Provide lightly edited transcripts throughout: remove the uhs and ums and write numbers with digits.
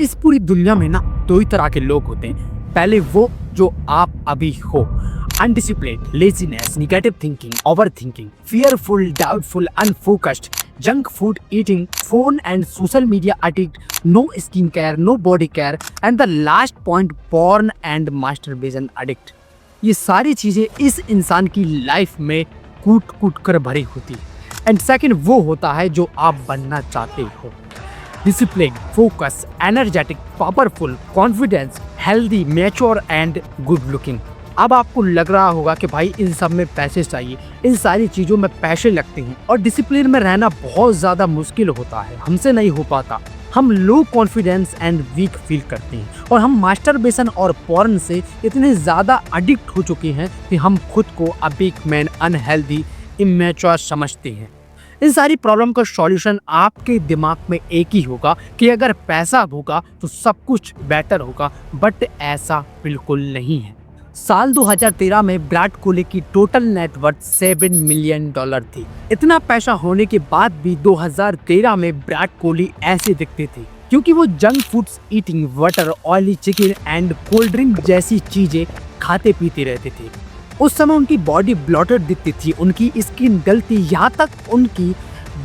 इस पूरी दुनिया में ना दो ही तरह के लोग होते हैं। पहले वो जो आप अभी हो, undiscipline, laziness, negative thinking, over thinking, fearful, doubtful, unfocused, junk food eating, phone and social media addict, no skin care, no body care, and the last point porn and masturbation addict. ये सारी चीजें इस इंसान की life में कूट कूट कर भरी होती है। एंड सेकंड वो होता है जो आप बनना चाहते हो, discipline, focus, energetic, powerful, confidence, healthy, mature and good looking. अब आपको लग रहा होगा कि भाई इन सब में पैसे चाहिए, इन सारी चीज़ों में पैसे लगते हैं और डिसिप्लिन में रहना बहुत ज़्यादा मुश्किल होता है, हमसे नहीं हो पाता। हम low confidence and weak feel करते हैं और हम मास्टरबेशन और पॉर्न से इतने ज़्यादा एडिक्ट हो चुके हैं कि हम खुद को a weak man, unhealthy, immature समझते हैं। इन सारी प्रॉब्लम का सॉल्यूशन आपके दिमाग में एक ही होगा कि अगर पैसा होगा तो सब कुछ बेटर होगा, बट ऐसा बिल्कुल नहीं है। साल 2013 में विराट कोहली की टोटल नेटवर्थ $7 मिलियन थी। इतना पैसा होने के बाद भी 2013 में विराट कोहली ऐसे दिखते थे क्योंकि वो junk foods eating, water, oily chicken and cold drink जैसी चीजें खाते पीते रहते थे। उस समय उनकी बॉडी ब्लॉटेड दिखती थी, उनकी स्किन डलती, यहाँ तक उनकी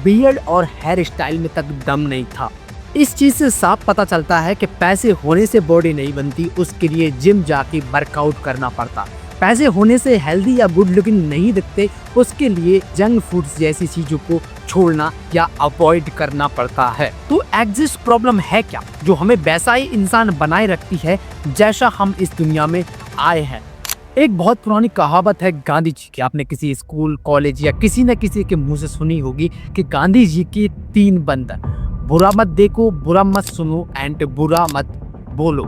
बियर्ड और हेयर स्टाइल में तक दम नहीं था। इस चीज़ से साफ पता चलता है कि पैसे होने से बॉडी नहीं बनती, उसके लिए जिम जाके वर्कआउट करना पड़ता। पैसे होने से हेल्दी या गुड लुकिंग नहीं दिखते, उसके लिए जंक फूड्स जैसी चीज़ों को छोड़ना या अवॉइड करना पड़ता है। तो एग्जिस्ट प्रॉब्लम है क्या जो हमें वैसा ही इंसान बनाए रखती है जैसा हम इस दुनिया में आए हैं। एक बहुत पुरानी कहावत है गांधी जी की, आपने किसी स्कूल, कॉलेज या किसी न किसी के मुंह से सुनी होगी कि गांधी जी की 3 बंधन, बुरा मत देखो, बुरा मत सुनो एंड बुरा मत बोलो।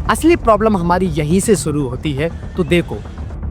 असली प्रॉब्लम हमारी यहीं से शुरू होती है। तो देखो,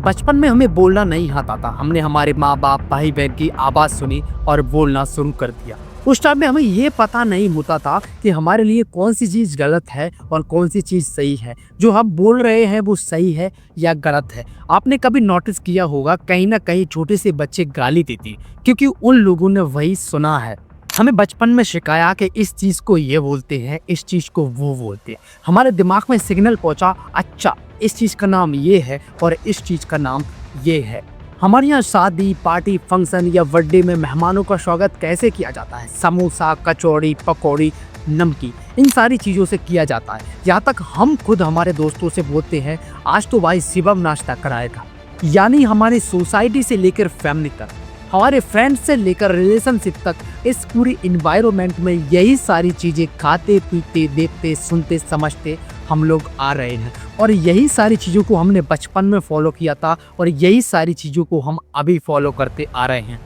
बचपन में हमें बोलना नहीं आता था, हमने हमारे माँ बाप, भाई बहन की आवाज़ सुनी और बोलना शुरू कर दिया। उस टाइम में हमें ये पता नहीं होता था कि हमारे लिए कौन सी चीज़ गलत है और कौन सी चीज़ सही है, जो हम बोल रहे हैं वो सही है या गलत है। आपने कभी नोटिस किया होगा कहीं ना कहीं छोटे से बच्चे गाली देते हैं क्योंकि उन लोगों ने वही सुना है। हमें बचपन में सिखाया कि इस चीज़ को ये बोलते हैं, इस चीज़ को वो बोलते हैं। हमारे दिमाग में सिग्नल पहुंचा, अच्छा इस चीज़ का नाम ये है और इस चीज़ का नाम ये है। हमारे यहाँ शादी, पार्टी, फंक्शन या बर्थडे में मेहमानों का स्वागत कैसे किया जाता है? समोसा, कचौड़ी, पकौड़ी, नमकीन, इन सारी चीज़ों से किया जाता है। यहाँ तक हम खुद हमारे दोस्तों से बोलते हैं आज तो भाई शिवम नाश्ता कराएगा। यानी हमारी सोसाइटी से लेकर फैमिली तक, हमारे फ्रेंड्स से लेकर रिलेशनशिप तक, इस पूरी इन्वायरमेंट में यही सारी चीज़ें खाते पीते, देखते, सुनते, समझते हम लोग आ रहे हैं और यही सारी चीज़ों को हमने बचपन में फॉलो किया था और यही सारी चीज़ों को हम अभी फॉलो करते आ रहे हैं।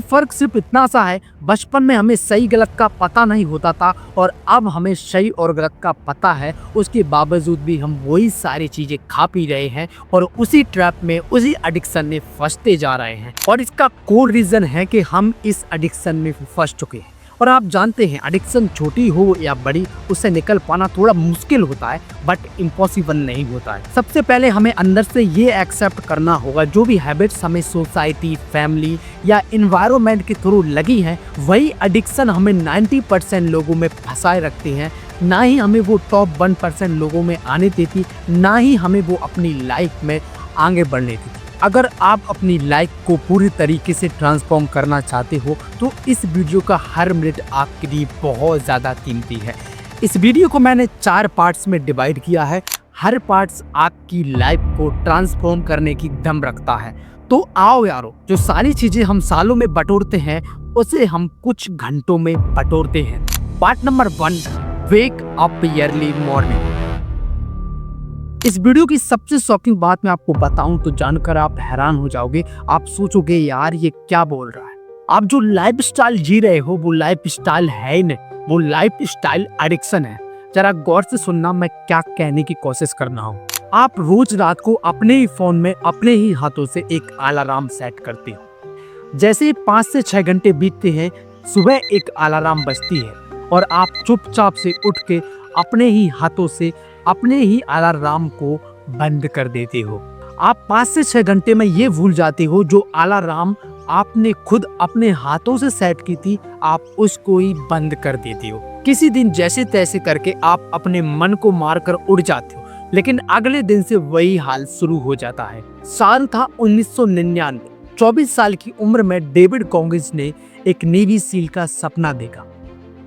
फ़र्क सिर्फ इतना सा है, बचपन में हमें सही गलत का पता नहीं होता था और अब हमें सही और गलत का पता है। उसके बावजूद भी हम वही सारी चीज़ें खा पी रहे हैं और उसी ट्रैप में, उसी एडिक्शन में फंसते जा रहे हैं। और इसका कोर रीज़न है कि हम इस एडिक्शन में फंस चुके हैं। और आप जानते हैं एडिक्शन छोटी हो या बड़ी, उससे निकल पाना थोड़ा मुश्किल होता है बट इम्पॉसिबल नहीं होता है। सबसे पहले हमें अंदर से ये एक्सेप्ट करना होगा जो भी हैबिट्स हमें सोसाइटी, फैमिली या इन्वायरमेंट के थ्रू लगी हैं, वही एडिक्शन हमें 90% लोगों में फंसाए रखती हैं। ना ही हमें वो टॉप 1% लोगों में आने देती, ना ही हमें वो अपनी लाइफ में आगे बढ़ने देती। अगर आप अपनी लाइफ को पूरी तरीके से ट्रांसफॉर्म करना चाहते हो तो इस वीडियो का हर मिनट आपके लिए बहुत ज़्यादा कीमती है। इस वीडियो को मैंने 4 पार्ट्स में डिवाइड किया है। हर पार्ट्स आपकी लाइफ को ट्रांसफॉर्म करने की दम रखता है। तो आओ यारो, जो सारी चीज़ें हम सालों में बटोरते हैं उसे हम कुछ घंटों में बटोरते हैं। Part number 1, wake up early morning. इस वीडियो की सबसे शॉकिंग बात मैं आपको बताऊं तो जानकर आप हैरान हो जाओगे। आप सोचोगे यार ये क्या बोल रहा है। आप जो लाइफस्टाइल जी रहे हो वो लाइफस्टाइल है ही नहीं, वो लाइफस्टाइल एडिक्शन है। जरा गौर से सुनना मैं क्या कहने की कोशिश कर रहा हूँ। आप रोज रात को अपने ही फोन में अपने ही हाथों से एक अलार्म सेट करते हो। जैसे 5 से 6 घंटे बीतते हैं, सुबह एक अलार्म बजती है और आप चुपचाप से उठ के अपने ही हाथों से अपने ही अलार्म को बंद कर देते हो। आप 5 से 6 घंटे में ये भूल जाते हो जो अलार्म आपने खुद अपने हाथों से सेट की थी, आप उसको ही बंद कर देते हो। किसी दिन जैसे तैसे करके आप अपने मन को मारकर उड़ जाते हो, लेकिन अगले दिन से वही हाल शुरू हो जाता है। साल था 1999। 24 साल की उम्र में डेविड गॉगिंस ने एक नेवी सील का सपना देखा।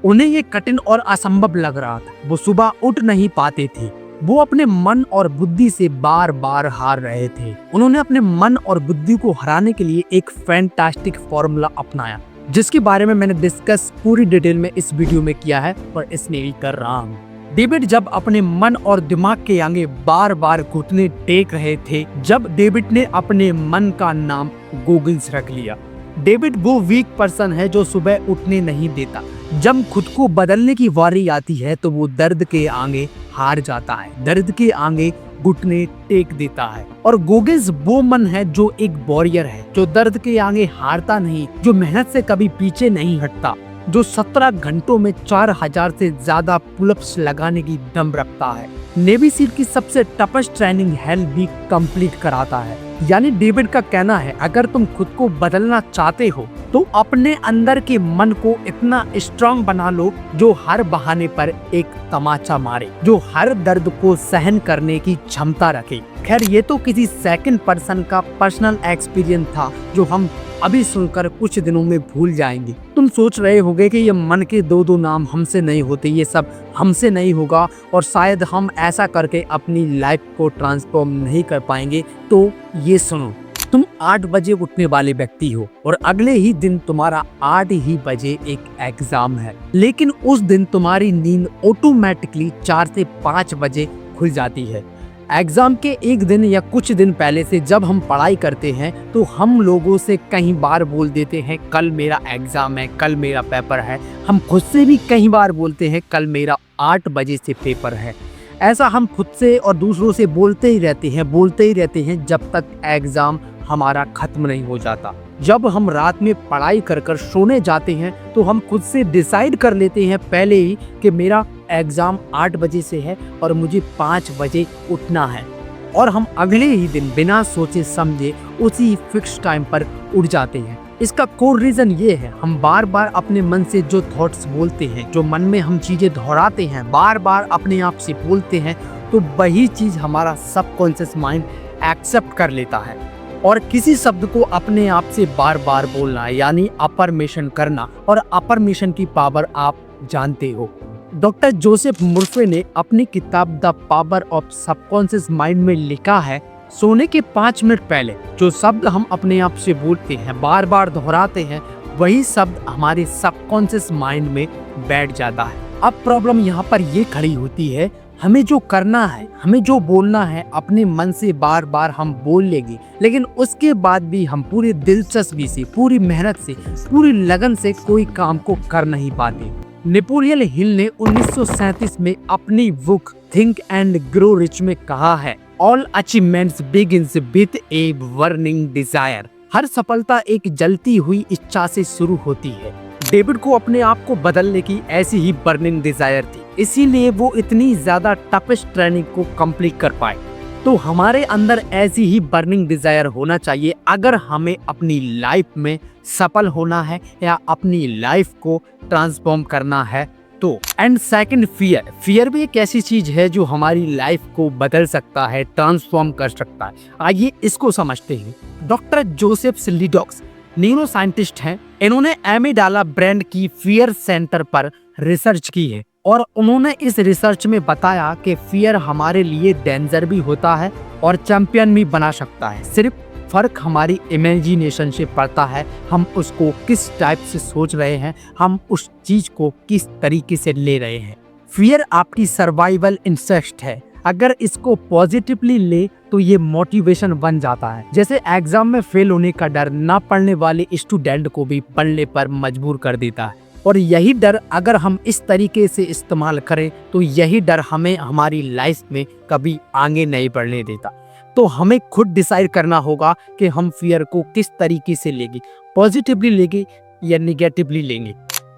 उन्हें ये कठिन और असंभव लग रहा था। वो सुबह उठ नहीं पाते थे। वो अपने मन और बुद्धि से बार बार हार रहे थे। उन्होंने अपने मन और बुद्धि को हराने के लिए एक फैंटास्टिक फॉर्मूला अपनाया, जिसके बारे में मैंने डिस्कस पूरी डिटेल में इस वीडियो में किया है और इसलिए भी कर रहा हूँ। डेविड जब अपने मन और दिमाग के आगे बार बार घुटने टेक रहे थे, जब डेविड ने अपने मन का नाम गॉगिंस रख लिया। डेविड वो वीक पर्सन है जो सुबह उठने नहीं देता। जब खुद को बदलने की बारी आती है तो वो दर्द के आगे हार जाता है, दर्द के आगे घुटने टेक देता है। और गॉगिंस वो मन है जो एक वॉरियर है, जो दर्द के आगे हारता नहीं, जो मेहनत से कभी पीछे नहीं हटता, जो 17 घंटों में 4000 से ज्यादा पुलअप्स लगाने की दम रखता है। नेवी सील की सबसे टफेस्ट ट्रेनिंग हेल भी कंप्लीट कराता है। यानी डेविड का कहना है, अगर तुम खुद को बदलना चाहते हो तो अपने अंदर के मन को इतना स्ट्रांग बना लो जो हर बहाने पर एक तमाचा मारे, जो हर दर्द को सहन करने की क्षमता रखे। खैर, ये तो किसी सेकंड पर्सन का पर्सनल एक्सपीरियंस था जो हम अभी सुनकर कुछ दिनों में भूल जाएंगे। तुम सोच रहे होगे कि ये मन के दो नाम हमसे नहीं होते, ये सब हमसे नहीं होगा और शायद हम ऐसा करके अपनी लाइफ को ट्रांसफॉर्म नहीं कर पाएंगे। तो ये सुनो, तुम 8 बजे उठने वाले व्यक्ति हो और अगले ही दिन तुम्हारा 8 ही बजे एक एग्जाम है, लेकिन उस दिन तुम्हारी नींद ऑटोमेटिकली 4 से 5 बजे खुल जाती है। एग्जाम के एक दिन या कुछ दिन पहले से जब हम पढ़ाई करते हैं तो हम लोगों से कई बार बोल देते हैं कल मेरा एग्जाम है, कल मेरा पेपर है। हम खुद से भी कई बार बोलते हैं कल मेरा 8 बजे से पेपर है। ऐसा हम खुद से और दूसरों से बोलते ही रहते हैं जब तक एग्जाम हमारा खत्म नहीं हो जाता। जब हम रात में पढ़ाई कर सोने जाते हैं तो हम खुद से डिसाइड कर लेते हैं पहले ही कि मेरा एग्जाम 8 बजे से है और मुझे 5 बजे उठना है, और हम अगले ही दिन बिना सोचे समझे उसी फिक्स टाइम पर उठ जाते हैं। इसका कोर रीजन ये है, हम बार बार अपने मन से जो थॉट्स बोलते हैं, जो मन में हम चीजें दोहराते हैं, बार बार अपने आप से बोलते हैं, तो वही चीज हमारा सबकॉन्शियस माइंड एक्सेप्ट कर लेता है। और किसी शब्द को अपने आप से बार बार बोलना यानी अफर्मेशन करना, और अफर्मेशन की पावर आप जानते हो। डॉक्टर जोसेफ मुर्फे ने अपनी किताब the power of subconscious mind में लिखा है, सोने के 5 मिनट पहले जो शब्द हम अपने आप से बोलते हैं, बार बार दोहराते हैं, वही शब्द हमारे सबकॉन्शियस माइंड में बैठ जाता है। अब प्रॉब्लम यहाँ पर ये खड़ी होती है, हमें जो करना है, हमें जो बोलना है, अपने मन से बार बार हम बोल लेंगे, लेकिन उसके बाद भी हम पूरी दिलचस्पी से, पूरी मेहनत से, पूरी लगन से कोई काम को कर नहीं पाते। नेपोलियन हिल ने 1937 में अपनी book think and grow rich में कहा है, all achievements begins with a burning desire. हर सफलता एक जलती हुई इच्छा से शुरू होती है। डेविड को अपने आप को बदलने की ऐसी ही बर्निंग डिजायर थी, इसीलिए वो इतनी ज्यादा टफेस्ट ट्रेनिंग को कंप्लीट कर पाए। तो हमारे अंदर ऐसी ही बर्निंग डिजायर होना चाहिए अगर हमें अपनी लाइफ में सफल होना है या अपनी लाइफ को ट्रांसफॉर्म करना है तो। एंड सेकंड, फियर भी एक ऐसी चीज है जो हमारी लाइफ को बदल सकता है, ट्रांसफॉर्म कर सकता है। आइए इसको समझते हैं। डॉक्टर जोसेफ लिडॉक्स न्यूरो साइंटिस्ट हैं। इन्होंने एमिडाला ब्रेन की फियर सेंटर पर रिसर्च की है और उन्होंने इस रिसर्च में बताया कि फियर हमारे लिए डेंजर भी होता है और चैंपियन भी बना सकता है। सिर्फ फर्क हमारी इमेजिनेशन से पड़ता है, हम उसको किस टाइप से सोच रहे हैं, हम उस चीज को किस तरीके से ले रहे हैं। फियर आपकी सर्वाइवल इंस्टिंक्ट है, अगर इसको पॉजिटिवली ले तो ये मोटिवेशन बन जाता है। जैसे एग्जाम में फेल होने का डर ना पढ़ने वाले स्टूडेंट को भी पढ़ने पर मजबूर कर देता है, और यही डर अगर हम इस तरीके से इस्तेमाल करें तो यही डर हमें हमारी लाइफ में कभी आगे नहीं बढ़ने देता। तो हमें खुद डिसाइड करना होगा कि हम फियर को किस तरीके से लेंगे, पॉजिटिवली लेंगे या निगेटिवली लेंगे।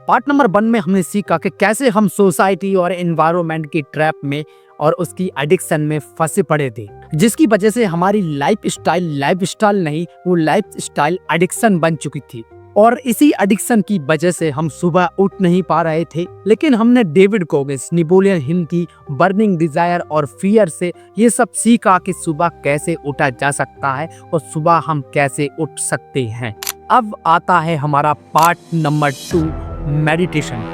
पार्ट नंबर 1 में हमने सीखा कि कैसे हम सोसाइटी और एनवायरनमेंट की ट्रैप में और उसकी एडिक्शन में फंसे पड़े थे, जिसकी वजह से हमारी लाइफ स्टाइल नहीं, वो लाइफ स्टाइल एडिक्शन बन चुकी थी। और इसी एडिक्शन की वजह से हम सुबह उठ नहीं पा रहे थे। लेकिन हमने डेविड गोगिंस, नेपोलियन हिल की बर्निंग डिजायर और फियर से ये सब सीखा कि सुबह कैसे उठा जा सकता है और सुबह हम कैसे उठ सकते हैं। अब आता है हमारा पार्ट नंबर 2, मेडिटेशन।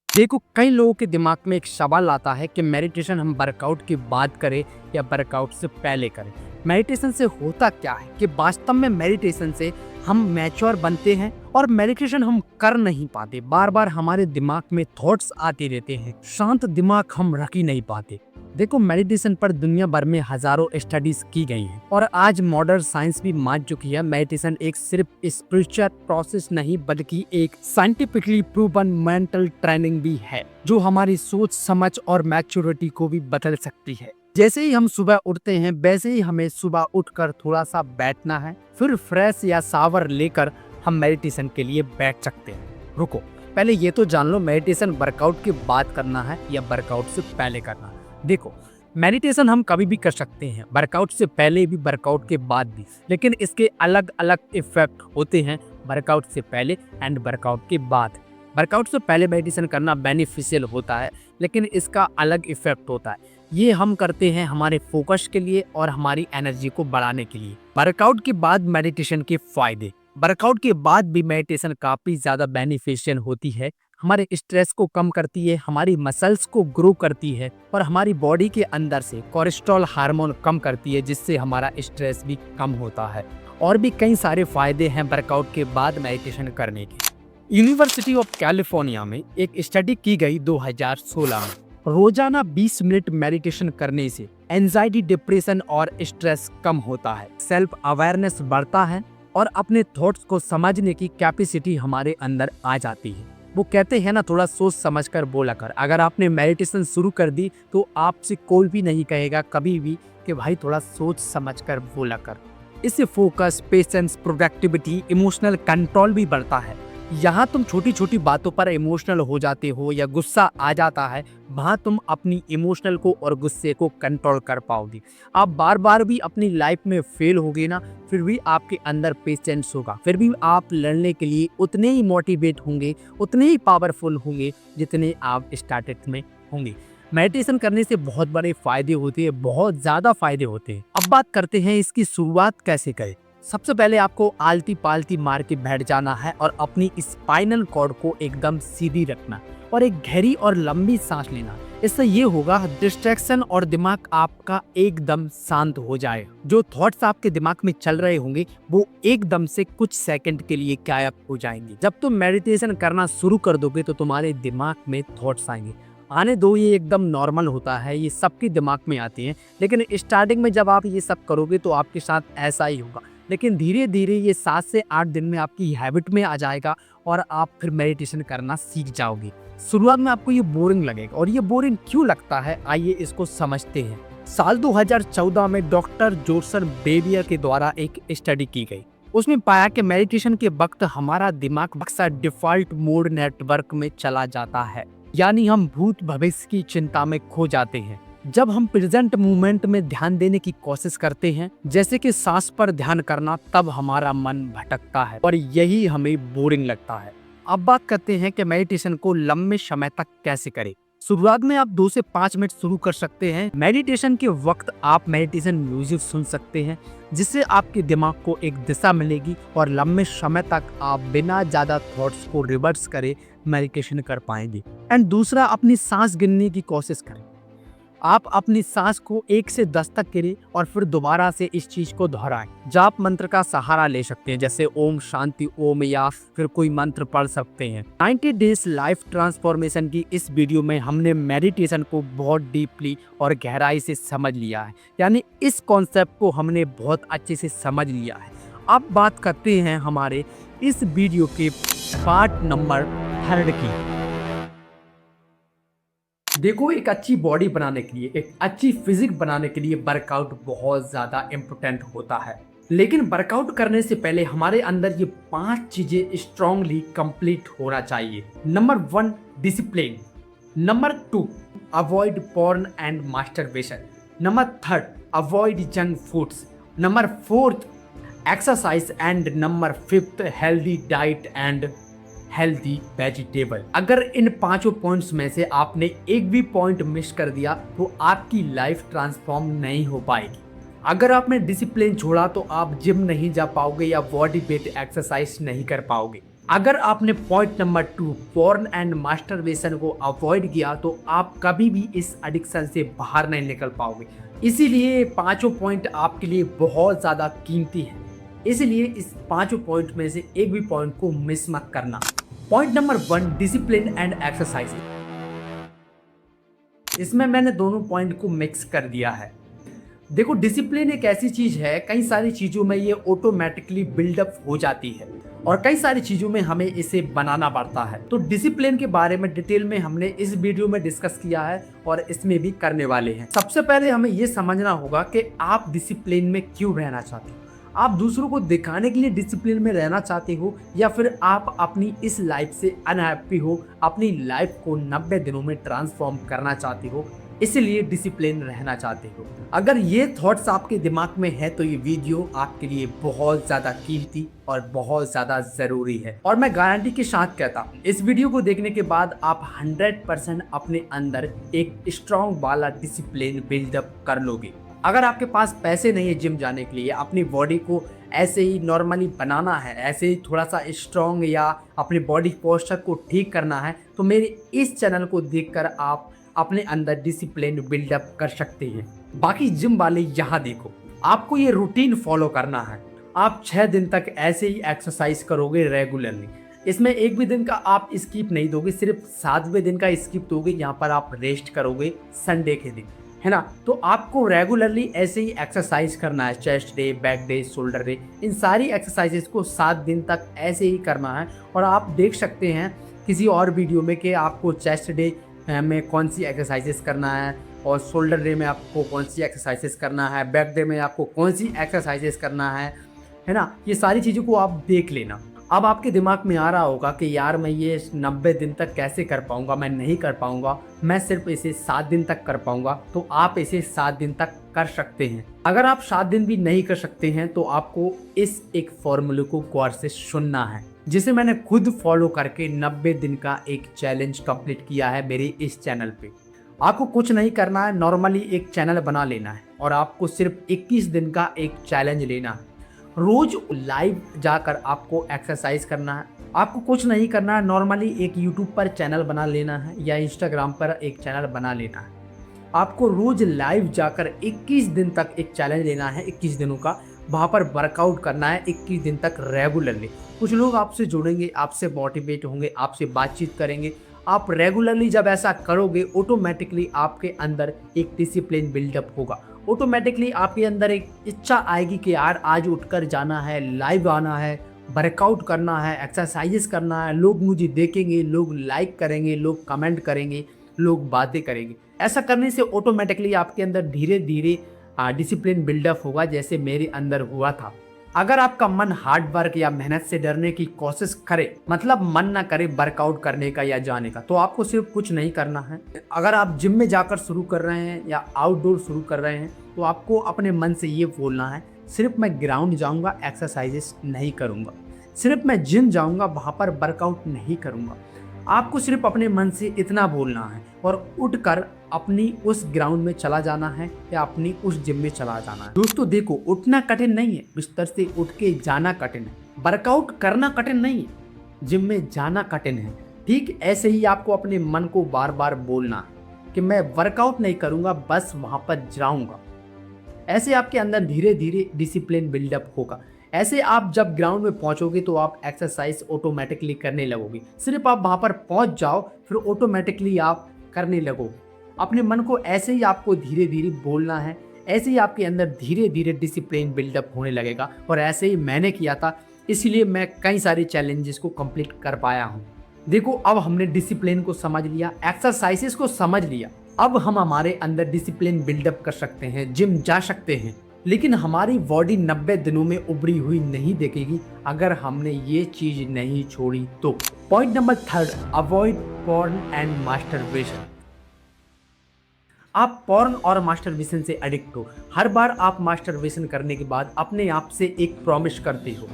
देखो, कई लोगों के दिमाग में एक सवाल आता है कि मेडिटेशन हम वर्कआउट की बात करें या वर्कआउट से पहले करें। मेडिटेशन से होता क्या है कि वास्तव में मेडिटेशन से हम मैच्योर बनते हैं और मेडिटेशन हम कर नहीं पाते। बार बार हमारे दिमाग में थॉट्स आते रहते हैं, शांत दिमाग हम रख ही नहीं पाते। देखो, मेडिटेशन पर दुनिया भर में हजारों स्टडीज की गई हैं और आज मॉडर्न साइंस भी मान चुकी है मेडिटेशन एक सिर्फ स्पिरिचुअल प्रोसेस नहीं बल्कि एक साइंटिफिकली प्रूवन मेंटल ट्रेनिंग भी है जो हमारी सोच, समझ और मैच्योरिटी को भी बदल सकती है। जैसे ही हम सुबह उठते हैं वैसे ही हमें सुबह उठकर थोड़ा सा बैठना है, फिर फ्रेश या शावर लेकर हम मेडिटेशन के लिए बैठ सकते हैं। रुको, पहले ये तो जान लो मेडिटेशन वर्कआउट की बात करना है या वर्कआउट से पहले करना है। देखो, मेडिटेशन हम कभी भी कर सकते हैं, वर्कआउट से पहले भी वर्कआउट के बाद भी, लेकिन इसके अलग अलग इफेक्ट होते हैं वर्कआउट से पहले एंड वर्कआउट के बाद। वर्कआउट से पहले मेडिटेशन करना बेनिफिशियल होता है लेकिन इसका अलग इफेक्ट होता है। ये हम करते हैं हमारे फोकस के लिए और हमारी एनर्जी को बढ़ाने के लिए। वर्कआउट के बाद मेडिटेशन के फायदे। वर्कआउट के बाद भी मेडिटेशन काफ़ी ज़्यादा बेनिफिशियल होती है। हमारे स्ट्रेस को कम करती है, हमारी मसल्स को ग्रो करती है और हमारी बॉडी के अंदर से कोलेस्ट्रॉल हार्मोन कम करती है जिससे हमारा स्ट्रेस भी कम होता है। और भी कई सारे फायदे हैं वर्कआउट के बाद मेडिटेशन करने के। यूनिवर्सिटी ऑफ कैलिफोर्निया में एक स्टडी की गई 2016 में। रोजाना 20 मिनट मेडिटेशन करने से एंजाइटी, डिप्रेशन और स्ट्रेस कम होता है, सेल्फ अवेयरनेस बढ़ता है और अपने थॉट्स को समझने की कैपेसिटी हमारे अंदर आ जाती है। वो कहते हैं ना, थोड़ा सोच समझ कर बोला कर। अगर आपने मेडिटेशन शुरू कर दी तो आपसे कोई भी नहीं कहेगा कभी भी कि भाई थोड़ा सोच समझ कर बोला कर। इससे focus, patience, productivity, emotional control भी बढ़ता है। यहाँ तुम छोटी छोटी बातों पर इमोशनल हो जाते हो या गुस्सा आ जाता है, वहाँ तुम अपनी इमोशनल को और गुस्से को कंट्रोल कर पाओगे। आप बार बार भी अपनी लाइफ में फेल होगे ना, फिर भी आपके अंदर पेशेंस होगा, फिर भी आप लड़ने के लिए उतने ही मोटिवेट होंगे, उतने ही पावरफुल होंगे जितने आप स्टार्टिंग में होंगे। मेडिटेशन करने से बहुत बड़े फायदे होते हैं, बहुत ज़्यादा फायदे होते हैं। अब बात करते हैं इसकी शुरुआत कैसे करें। सबसे पहले आपको आलती पालती मार के बैठ जाना है और अपनी स्पाइनल कॉर्ड को एकदम सीधी रखना और एक गहरी और लंबी सांस लेना। इससे ये होगा डिस्ट्रैक्शन और दिमाग आपका एकदम शांत हो जाए। जो थॉट्स आपके दिमाग में चल रहे होंगे वो एकदम से कुछ सेकंड के लिए गायब हो जाएंगे। जब तुम मेडिटेशन करना शुरू कर दोगे तो तुम्हारे दिमाग में थॉट्स आएंगे। आने दो, ये एकदम नॉर्मल होता है, ये सबके दिमाग में आते हैं। लेकिन स्टार्टिंग में जब आप ये सब करोगे तो आपके साथ ऐसा ही होगा, लेकिन धीरे धीरे ये 7 से 8 दिन में आपकी हैबिट में आ जाएगा और आप फिर मेडिटेशन करना सीख जाओगे। शुरुआत में आपको ये बोरिंग लगेगा और ये बोरिंग क्यों लगता है, आइए इसको समझते हैं। साल 2014 में डॉक्टर जोर्सन बेबियर के द्वारा एक स्टडी की गई। उसमें पाया कि मेडिटेशन के वक्त हमारा दिमाग अक्सर डिफॉल्ट मोड नेटवर्क में चला जाता है, यानी हम भूत भविष्य की चिंता में खो जाते हैं। जब हम प्रेजेंट मोमेंट में ध्यान देने की कोशिश करते हैं, जैसे कि सांस पर ध्यान करना, तब हमारा मन भटकता है और यही हमें बोरिंग लगता है। अब बात करते हैं कि मेडिटेशन को लंबे समय तक कैसे करें। शुरुआत में आप 2 से 5 मिनट शुरू कर सकते हैं। मेडिटेशन के वक्त आप मेडिटेशन म्यूजिक सुन सकते हैं जिससे आपके दिमाग को एक दिशा मिलेगी और लंबे समय तक आप बिना ज़्यादा थॉट्स को रिवर्स करे मेडिटेशन कर पाएंगे। एंड दूसरा, अपनी सांस गिनने की कोशिश करें। आप अपनी सांस को 1 से 10 तक गिने और फिर दोबारा से इस चीज को दोहराएं। जाप मंत्र का सहारा ले सकते हैं, जैसे ओम शांति ओम, या फिर कोई मंत्र पढ़ सकते हैं। 90 डेज लाइफ ट्रांसफॉर्मेशन की इस वीडियो में हमने मेडिटेशन को बहुत डीपली और गहराई से समझ लिया है, यानी इस कॉन्सेप्ट को हमने बहुत अच्छे से समझ लिया है। अब बात करते हैं हमारे इस वीडियो के पार्ट नंबर 3 की। देखो, एक अच्छी बॉडी बनाने के लिए, एक अच्छी फिजिक बनाने के लिए वर्कआउट बहुत ज़्यादा इम्पोर्टेंट होता है। लेकिन वर्कआउट करने से पहले हमारे अंदर ये 5 चीज़ें स्ट्रांगली कंप्लीट होना चाहिए। Number 1, discipline. Number 2, avoid porn and masturbation. Number 3, avoid junk foods. Number 4, exercise and number 5 healthy diet and healthy vegetable. अगर इन पांचों पॉइंट्स में से आपने एक भी पॉइंट मिस कर दिया तो आपकी लाइफ ट्रांसफॉर्म नहीं हो पाएगी। अगर आपने डिसिप्लिन छोड़ा तो आप जिम नहीं जा पाओगे या बॉडी वेट एक्सरसाइज नहीं कर पाओगे। अगर आपने point number 2 porn and masturbation को अवॉइड किया तो आप कभी भी इस एडिक्शन से बाहर नहीं निकल पाओगे। इसीलिए पांचों पॉइंट आपके लिए बहुत ज़्यादा कीमती है। इसलिए इस पांचों पॉइंट में से एक भी पॉइंट को मिस मत करना। Point number 1 discipline and exercise. इसमें मैंने दोनों पॉइंट को मिक्स कर दिया है। देखो, डिसिप्लिन एक ऐसी चीज है, कई सारी चीजों में ये ऑटोमेटिकली बिल्डअप हो जाती है और कई सारी चीजों में हमें इसे बनाना पड़ता है। तो डिसिप्लिन के बारे में डिटेल में हमने इस वीडियो में डिस्कस किया है और इसमें भी करने वाले हैं। सबसे पहले हमें ये समझना होगा कि आप डिसिप्लिन में क्यों रहना चाहते हो। आप दूसरों को दिखाने के लिए डिसिप्लिन में रहना चाहते हो या फिर आप अपनी इस लाइफ से अनहैप्पी हो, अपनी लाइफ को 90 दिनों में ट्रांसफॉर्म करना चाहते हो, इसलिए डिसिप्लिन रहना चाहते हो। अगर ये थॉट्स आपके दिमाग में है तो ये वीडियो आपके लिए बहुत ज़्यादा कीमती और बहुत ज़्यादा ज़रूरी है। और मैं गारंटी के साथ कहता हूँ, इस वीडियो को देखने के बाद आप 100% अपने अंदर एक स्ट्रॉन्ग वाला डिसिप्लिन बिल्डअप कर लोगे। अगर आपके पास पैसे नहीं है जिम जाने के लिए, अपनी बॉडी को ऐसे ही नॉर्मली बनाना है, ऐसे ही थोड़ा सा स्ट्रॉन्ग या अपनी बॉडी पोस्चर को ठीक करना है, तो मेरे इस चैनल को देखकर आप अपने अंदर डिसिप्लिन बिल्डअप कर सकते हैं। बाकी जिम वाले यहाँ देखो, आपको ये रूटीन फॉलो करना है। आप 6 दिन तक ऐसे ही एक्सरसाइज करोगे रेगुलरली। इसमें एक भी दिन का आप स्किप नहीं दोगे, सिर्फ 7वें दिन का स्किप दोगे। यहाँ पर आप रेस्ट करोगे संडे के दिन, है ना। तो आपको रेगुलरली ऐसे ही एक्सरसाइज करना है। Chest day, back day, shoulder day, इन सारी एक्सरसाइजेस को 7 दिन तक ऐसे ही करना है। और आप देख सकते हैं किसी और वीडियो में कि आपको चेस्ट डे में कौन सी एक्सरसाइजेस करना है और शोल्डर डे में आपको कौन सी एक्सरसाइजेस करना है, बैक डे में आपको कौन सी एक्सरसाइजेस करना है ना। ये सारी चीज़ों को आप देख लेना। अब आपके दिमाग में आ रहा होगा कि यार मैं ये 90 दिन तक कैसे कर पाऊंगा, मैं नहीं कर पाऊंगा, मैं सिर्फ इसे 7 दिन तक कर पाऊंगा। तो आप इसे 7 दिन तक कर सकते हैं। अगर आप 7 दिन भी नहीं कर सकते हैं तो आपको इस एक फॉर्मूले को गौर से सुनना है, जिसे मैंने खुद फॉलो करके 90 दिन का एक चैलेंज कंप्लीट किया है मेरे इस चैनल पे। आपको कुछ नहीं करना है, नॉर्मली एक चैनल बना लेना है और आपको सिर्फ 21 दिन का एक चैलेंज लेना है। रोज लाइव जाकर आपको एक्सरसाइज करना है। आपको कुछ नहीं करना है, नॉर्मली एक यूट्यूब पर चैनल बना लेना है या इंस्टाग्राम पर एक चैनल बना लेना है। आपको रोज लाइव जाकर 21 दिन तक एक चैलेंज लेना है, 21 दिनों का। वहाँ पर वर्कआउट करना है 21 दिन तक रेगुलरली। कुछ लोग आपसे जुड़ेंगे, आपसे मोटिवेट होंगे, आपसे बातचीत करेंगे। आप रेगुलरली जब ऐसा करोगे, ऑटोमेटिकली आपके अंदर एक डिसिप्लिन बिल्डअप होगा। ऑटोमेटिकली आपके अंदर एक इच्छा आएगी कि यार आज उठकर जाना है, लाइव आना है, वर्कआउट करना है, एक्सरसाइजेस करना है। लोग मुझे देखेंगे, लोग लाइक करेंगे, लोग कमेंट करेंगे, लोग बातें करेंगे। ऐसा करने से ऑटोमेटिकली आपके अंदर धीरे धीरे डिसिप्लिन बिल्डअप होगा, जैसे मेरे अंदर हुआ था। अगर आपका मन हार्ड वर्क या मेहनत से डरने की कोशिश करे, मतलब मन ना करे वर्कआउट करने का या जाने का, तो आपको सिर्फ कुछ नहीं करना है। अगर आप जिम में जाकर शुरू कर रहे हैं या आउटडोर शुरू कर रहे हैं तो आपको अपने मन से ये बोलना है, सिर्फ मैं ग्राउंड जाऊंगा, एक्सरसाइजेस नहीं करूंगा। सिर्फ मैं जिम जाऊंगा, वहाँ पर वर्कआउट नहीं करूंगा। आपको सिर्फ अपने मन से इतना बोलना है और उठकर अपनी उस ग्राउंड में चला जाना है या अपनी उस जिम में चला जाना है। दोस्तों देखो, उठना कठिन नहीं है, बिस्तर से उठ के जाना कठिन है। वर्कआउट करना कठिन नहीं है, जिम में जाना कठिन है। ठीक ऐसे ही आपको अपने मन को बार बार बोलना है कि मैं वर्कआउट नहीं करूंगा, बस वहाँ पर जाऊंगा। ऐसे आपके अंदर धीरे धीरे डिसिप्लिन बिल्डअप होगा। ऐसे आप जब ग्राउंड में पहुंचोगे तो आप एक्सरसाइज ऑटोमेटिकली करने लगोगे। सिर्फ आप वहां पर पहुंच जाओ, फिर ऑटोमेटिकली आप करने लगोगे। अपने मन को ऐसे ही आपको धीरे धीरे बोलना है, ऐसे ही आपके अंदर धीरे धीरे डिसिप्लिन बिल्डअप होने लगेगा। और ऐसे ही मैंने किया था, इसलिए मैं कई सारे चैलेंजेस को कंप्लीट कर पाया हूँ। देखो, अब हमने डिसिप्लिन को समझ लिया, एक्सरसाइजेस को समझ लिया। अब हम हमारे अंदर डिसिप्लिन बिल्डअप कर सकते हैं, जिम जा सकते हैं। लेकिन हमारी बॉडी 90 दिनों में उभरी हुई नहीं दिखेगी अगर हमने ये चीज नहीं छोड़ी तो। Point number 3, avoid porn and masturbation. आप पॉर्न और मास्टरबेशन से एडिक्ट हो। हर बार आप मास्टरबेशन करने के बाद अपने आप से एक प्रॉमिस करते हो,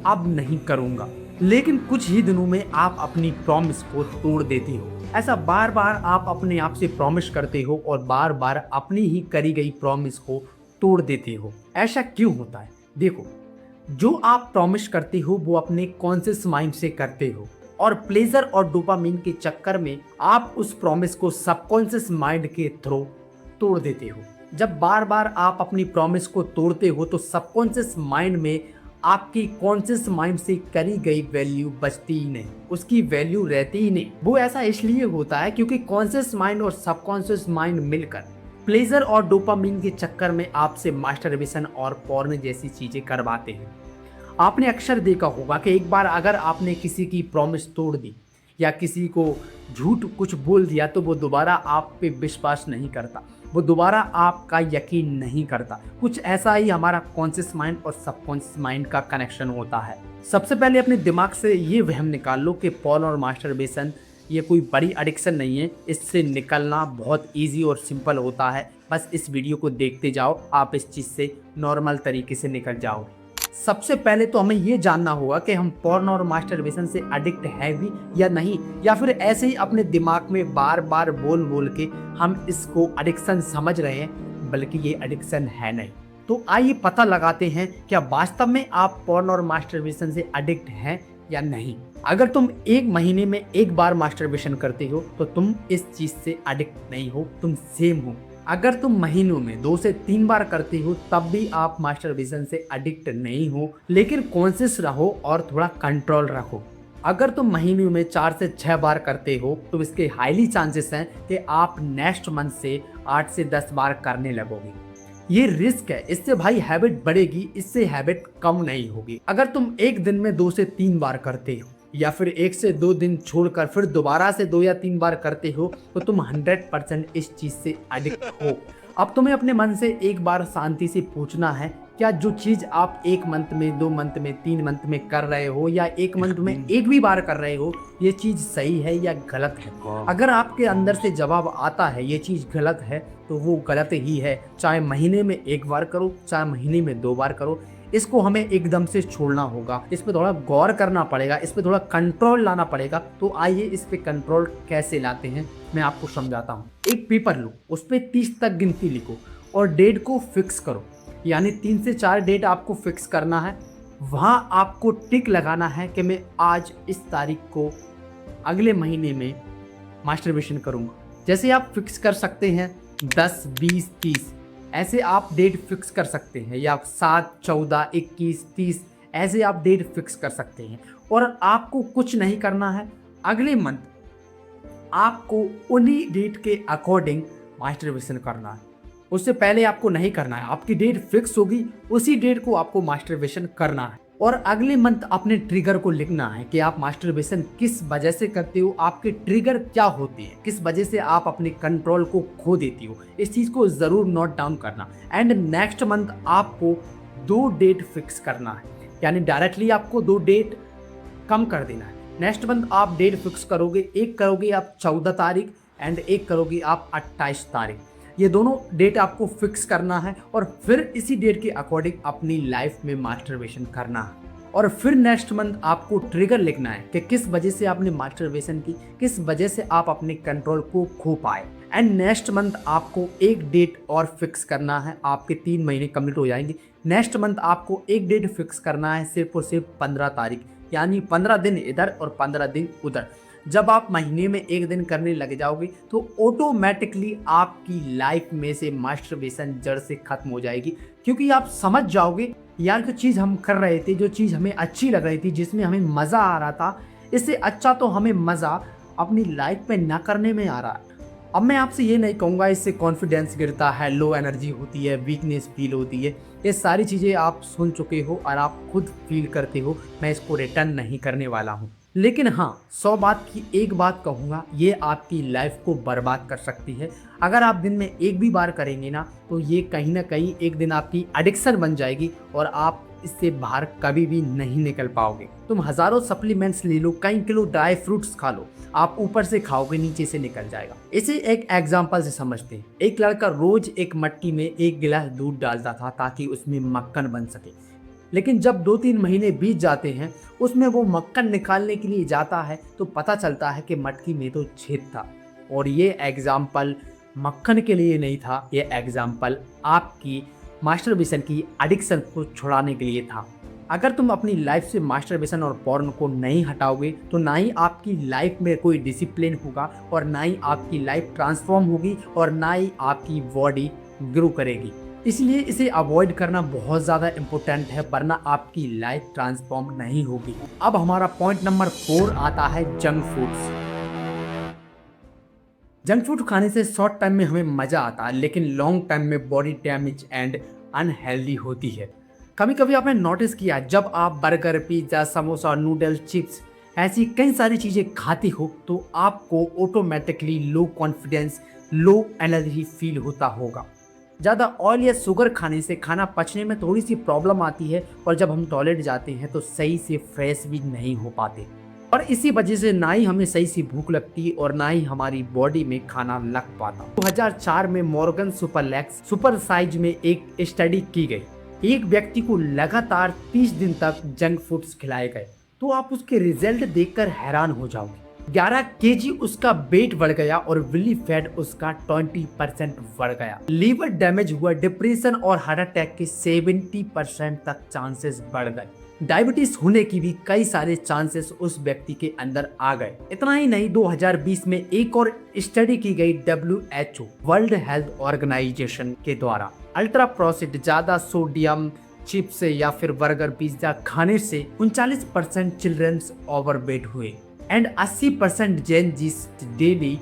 अब नहीं करूँगा, लेकिन कुछ ही दिनों में आप अपनी प्रॉमिस को तोड़ देते हो। ऐसा बार बार आप अपने आप से प्रॉमिस करते हो और बार बार अपनी ही करी गई प्रॉमिस को तोड़ देते हो। ऐसा क्यों होता है? देखो, जो आप प्रॉमिस करते हो वो अपने कॉन्शियस माइंड से करते हो और प्लेजर और डोपामिन के चक्कर में आप उस प्रॉमिस को सबकॉन्शियस माइंड के थ्रू तोड़ देते हो। जब बार बार आप अपनी प्रॉमिस को तोड़ते हो तो सबकॉन्शियस माइंड में आपकी कॉन्शियस माइंड से करी गई वैल्यू बचती ही नहीं, उसकी वैल्यू रहती ही नहीं। वो ऐसा इसलिए होता है क्योंकि कॉन्शियस माइंड और सबकॉन्शियस माइंड मिलकर प्लेजर और डोपामिन के चक्कर में आपसे मास्टरबेशन और पॉर्न जैसी चीजें करवाते हैं। आपने अक्सर देखा होगा कि एक बार अगर आपने किसी की प्रॉमिस तोड़ दी या किसी को झूठ कुछ बोल दिया तो वो दोबारा आप पे विश्वास नहीं करता, वो दोबारा आपका यकीन नहीं करता। कुछ ऐसा ही हमारा कॉन्शियस माइंड और सबकॉन्शियस माइंड का कनेक्शन होता है। सबसे पहले अपने दिमाग से ये वहम निकाल लो कि पॉर्न और मास्टरबेशन ये कोई बड़ी एडिक्शन नहीं है, इससे निकलना बहुत ईजी और सिंपल होता है। बस इस वीडियो को देखते जाओ, आप इस चीज़ से नॉर्मल तरीके से निकल जाओ। सबसे पहले तो हमें ये जानना होगा कि हम पॉर्न और मास्टरबेशन से एडिक्ट है भी या नहीं, या फिर ऐसे ही अपने दिमाग में बार बार बोल बोल के हम इसको एडिक्शन समझ रहे हैं, बल्कि ये एडिक्शन है नहीं। तो आइए पता लगाते हैं क्या वास्तव में आप पॉर्न और मास्टरबेशन से एडिक्ट हैं या नहीं। अगर तुम एक महीने में एक बार मास्टरबेशन करते हो तो तुम इस चीज से एडिक्ट नहीं हो, तुम सेम हो। अगर तुम महीनों में 2 से 3 बार करते हो तब भी आप मास्टरबेशन से एडिक्ट नहीं हो, लेकिन कॉन्शियस रहो और थोड़ा कंट्रोल रखो। अगर तुम महीनों में 4 से 6 बार करते हो तो इसके हाईली चांसेस हैं कि आप नेक्स्ट मंथ से 8 से 10 बार करने लगोगे। ये रिस्क है, इससे भाई हैबिट बढ़ेगी, इससे हैबिट कम नहीं होगी। अगर तुम एक दिन में 2 से 3 बार करते हो या फिर 1 से 2 दिन छोड़कर फिर दोबारा से 2 या 3 बार करते हो तो तुम 100% इस चीज से एडिक्ट हो। अब तुम्हें अपने मन से एक बार शांति से पूछना है, क्या जो चीज आप 1 मंथ में, 2 मंथ में, 3 मंथ में कर रहे हो या 1 मंथ में एक भी बार कर रहे हो, ये चीज सही है या गलत है? अगर आपके अंदर से जवाब आता है ये चीज गलत है तो वो गलत ही है, चाहे महीने में 1 बार करो, चाहे महीने में 2 बार करो। इसको हमें एकदम से छोड़ना होगा, इस पे थोड़ा गौर करना पड़ेगा, इस पे थोड़ा कंट्रोल लाना पड़ेगा। तो आइए इस पे कंट्रोल कैसे लाते हैं मैं आपको समझाता हूँ। एक पेपर लो, उस पे 30 तक गिनती लिखो और डेट को फिक्स करो, यानी 3 से 4 डेट आपको फिक्स करना है। वहाँ आपको टिक लगाना है कि मैं आज इस तारीख को अगले महीने में मास्टरबेशन करूँगा। जैसे आप फिक्स कर सकते हैं 10, 20, 30, ऐसे आप डेट फिक्स कर सकते हैं, या 7, 14, 21, 30 ऐसे आप डेट फिक्स कर सकते हैं। और आपको कुछ नहीं करना है, अगले मंथ आपको उन्हीं डेट के अकॉर्डिंग मास्टरबेशन करना है। उससे पहले आपको नहीं करना है, आपकी डेट फिक्स होगी, उसी डेट को आपको मास्टरबेशन करना है। और अगले मंथ अपने ट्रिगर को लिखना है कि आप मास्टरबेशन किस वजह से करते हो, आपके ट्रिगर क्या होते हैं, किस वजह से आप अपने कंट्रोल को खो देती हो। इस चीज़ को ज़रूर नोट डाउन करना। एंड नेक्स्ट मंथ आपको 2 डेट फिक्स करना है, यानी डायरेक्टली आपको 2 डेट कम कर देना है। नेक्स्ट मंथ आप डेट फिक्स करोगे, एक करोगे आप 14 तारीख एंड एक करोगे आप 28 तारीख। ये दोनों डेट आपको फिक्स करना है और फिर इसी डेट के अकॉर्डिंग अपनी लाइफ में मास्टरबेशन करना है। और फिर नेक्स्ट मंथ आपको ट्रिगर लिखना है कि किस वजह से आपने मास्टरबेशन की, किस वजह से आप अपने कंट्रोल को खो पाए। एंड नेक्स्ट मंथ आपको एक डेट और फिक्स करना है, आपके 3 महीने कंप्लीट हो जाएंगे। नेक्स्ट मंथ आपको एक डेट फिक्स करना है, सिर्फ और सिर्फ 15 तारीख, यानी 15 दिन इधर और 15 दिन उधर। जब आप महीने में 1 दिन करने लग जाओगे तो ऑटोमेटिकली आपकी लाइफ में से मास्टरबेशन जड़ से खत्म हो जाएगी, क्योंकि आप समझ जाओगे यार जो चीज़ हम कर रहे थे, जो चीज़ हमें अच्छी लग रही थी, जिसमें हमें मज़ा आ रहा था, इससे अच्छा तो हमें मज़ा अपनी लाइफ में ना करने में आ रहा है। अब मैं आपसे ये नहीं कहूँगा इससे कॉन्फिडेंस गिरता है, लो एनर्जी होती है, वीकनेस फील होती है, ये सारी चीज़ें आप सुन चुके हो और आप खुद फील करते हो। मैं इसको रिटर्न नहीं करने वाला हूँ। लेकिन हाँ, 100 बात की एक बात कहूँगा, ये आपकी लाइफ को बर्बाद कर सकती है। अगर आप दिन में एक भी बार करेंगे ना, तो ये कहीं ना कहीं एक दिन आपकी एडिक्शन बन जाएगी और आप इससे बाहर कभी भी नहीं निकल पाओगे। तुम हजारों सप्लीमेंट्स ले लो, कई किलो ड्राई फ्रूट्स खा लो, आप ऊपर से खाओगे नीचे से निकल जाएगा। इसे एक एग्जाम्पल से समझते हैं। एक लड़का रोज एक मटकी में 1 गिलास दूध डालता था ताकि उसमें मक्खन बन सके। लेकिन जब 2-3 महीने बीत जाते हैं, उसमें वो मक्खन निकालने के लिए जाता है तो पता चलता है कि मटकी में तो छेद था। और ये एग्जाम्पल मक्खन के लिए नहीं था, ये एग्जाम्पल आपकी मास्टरबेशन की एडिक्शन को छुड़ाने के लिए था। अगर तुम अपनी लाइफ से मास्टरबेशन और पॉर्न को नहीं हटाओगे तो ना ही आपकी लाइफ में कोई डिसिप्लिन होगा और ना ही आपकी लाइफ ट्रांसफॉर्म होगी और ना ही आपकी बॉडी ग्रो करेगी। इसलिए इसे अवॉइड करना बहुत ज़्यादा इम्पोर्टेंट है, वरना आपकी लाइफ ट्रांसफॉर्म नहीं होगी। अब हमारा पॉइंट नंबर 4 आता है जंक फूड्स। जंक फूड खाने से शॉर्ट टाइम में हमें मज़ा आता है, लेकिन लॉन्ग टाइम में बॉडी डैमेज एंड अनहेल्दी होती है। कभी कभी आपने नोटिस किया, जब आप burger, pizza, samosa, noodles, chips ऐसी कई सारी चीज़ें खाती हो तो आपको automatically low confidence, low energy feel होता होगा। ज़्यादा ऑयल या शुगर खाने से खाना पचने में थोड़ी सी प्रॉब्लम आती है और जब हम टॉयलेट जाते हैं तो सही से फ्रेश भी नहीं हो पाते और इसी वजह से ना ही हमें सही सी भूख लगती और ना ही हमारी बॉडी में खाना लग पाता। 2004 में मॉर्गन सुपरलेक्स सुपर साइज में एक स्टडी की गई। एक व्यक्ति को लगातार 30 दिन तक जंक फूड्स खिलाए गए तो आप उसके रिजल्ट देखकर हैरान हो जाओगे। 11 केजी उसका वेट बढ़ गया और विली फैट उसका 20% बढ़ गया। लीवर डैमेज हुआ, डिप्रेशन और हार्ट अटैक के 70% तक चांसेस बढ़ गए। डायबिटीज होने की भी कई सारे चांसेस उस व्यक्ति के अंदर आ गए। इतना ही नहीं, 2020 में एक और स्टडी की गई WHO वर्ल्ड हेल्थ ऑर्गेनाइजेशन के द्वारा। अल्ट्रा प्रोसेस्ड, ज्यादा सोडियम चिप्स या फिर बर्गर, पिज्जा खाने से 39% चिल्ड्रंस ओवरवेट हुए एंड 80% जेन जीस डेली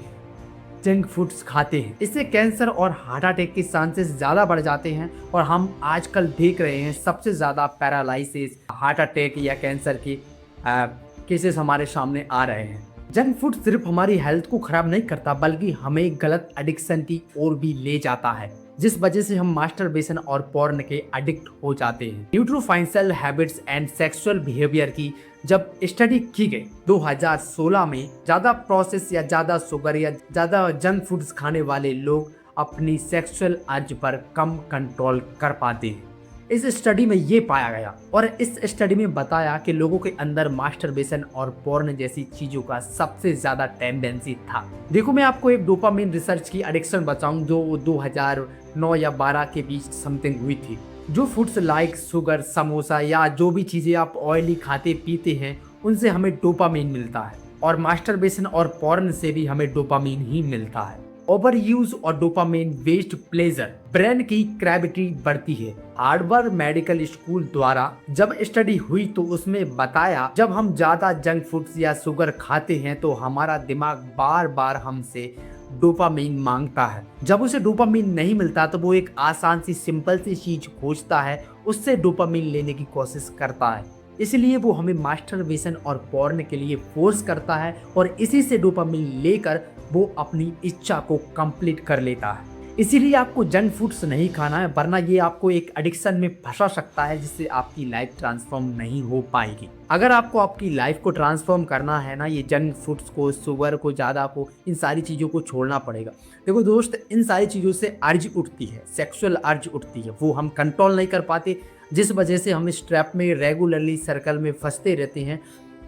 जंक फूड्स खाते हैं। इससे कैंसर और हार्ट अटैक के चांसेस ज़्यादा बढ़ जाते हैं और हम आजकल देख रहे हैं सबसे ज़्यादा पैरालिसिस, हार्ट अटैक या कैंसर के केसेस हमारे सामने आ रहे हैं। जंक फूड सिर्फ हमारी हेल्थ को खराब नहीं करता बल्कि हमें गलत एडिक्शन की ओर भी ले जाता है, जिस वजह से हम मास्टरबेशन और पॉर्न के एडिक्ट हो जाते हैं। न्यूट्रोफाइंशियल हैबिट्स एंड सेक्सुअल बिहेवियर की जब स्टडी की गई 2016 में, ज्यादा प्रोसेस या ज्यादा शुगर या ज्यादा जंक फूड्स खाने वाले लोग अपनी सेक्सुअल अर्ज पर कम कंट्रोल कर पाते हैं। इस स्टडी में ये पाया गया और इस स्टडी में बताया कि लोगों के अंदर मास्टरबेशन और पॉर्न जैसी चीजों का सबसे ज्यादा टेंडेंसी था। देखो, मैं आपको एक डोपामिन रिसर्च की एडिक्शन बताऊं जो 2009 या 12 के बीच समथिंग हुई थी। जो फूड्स लाइक शुगर, समोसा या जो भी चीजें आप ऑयली खाते पीते हैं उनसे हमें डोपामिन मिलता है और मास्टरबेशन और पॉर्न से भी हमें डोपामिन ही मिलता है। ओवर यूज और डोपामिन बेस्ड प्लेजर ब्रेन की क्रेविटी बढ़ती है। हार्वर्ड मेडिकल स्कूल द्वारा जब स्टडी हुई तो उसमें बताया, जब हम ज्यादा जंक फूड्स या शुगर खाते हैं तो हमारा दिमाग बार बार हमसे डोपामिन मांगता है। जब उसे डोपामिन नहीं मिलता तो वो एक आसान सी सिंपल सी चीज खोजता है, उससे डोपामिन लेने की कोशिश करता है। इसलिए वो हमें मास्टरबेशन और पॉर्न के लिए फोर्स करता है और इसी से डोपामिन लेकर वो अपनी इच्छा को कंप्लीट कर लेता है। इसीलिए आपको जंक फूड्स नहीं खाना है, वरना ये आपको एक एडिक्शन में फंसा सकता है जिससे आपकी लाइफ ट्रांसफॉर्म नहीं हो पाएगी। अगर आपको आपकी लाइफ को ट्रांसफॉर्म करना है ना, ये जंक फूड्स को, शुगर को, ज़्यादा को, इन सारी चीज़ों को छोड़ना पड़ेगा। देखो दोस्त, इन सारी चीज़ों से अर्ज उठती है, सेक्सुअल अर्ज उठती है, वो हम कंट्रोल नहीं कर पाते, जिस वजह से हम इस ट्रैप में रेगुलरली सर्कल में फंसते रहते हैं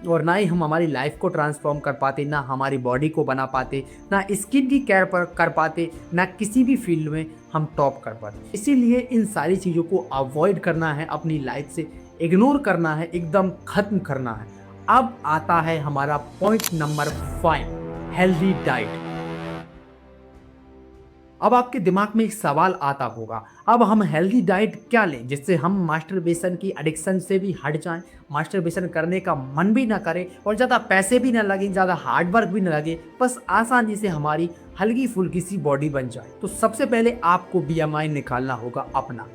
और ना ही हम हमारी लाइफ को ट्रांसफॉर्म कर पाते, ना हमारी बॉडी को बना पाते, ना स्किन की केयर पर कर पाते, ना किसी भी फील्ड में हम टॉप कर पाते। इसीलिए इन सारी चीज़ों को अवॉइड करना है, अपनी लाइफ से इग्नोर करना है, एकदम खत्म करना है। अब आता है हमारा पॉइंट नंबर 5, हेल्दी डाइट। अब आपके दिमाग में एक सवाल आता होगा, अब हम हेल्दी डाइट क्या लें जिससे हम मास्टरबेशन की एडिक्शन से भी हट जाएं, मास्टरबेशन करने का मन भी ना करें और ज़्यादा पैसे भी ना लगें, ज़्यादा हार्ड वर्क भी ना लगे, बस आसानी से हमारी हल्की फुल्की सी बॉडी बन जाए। तो सबसे पहले आपको BMI निकालना होगा अपना।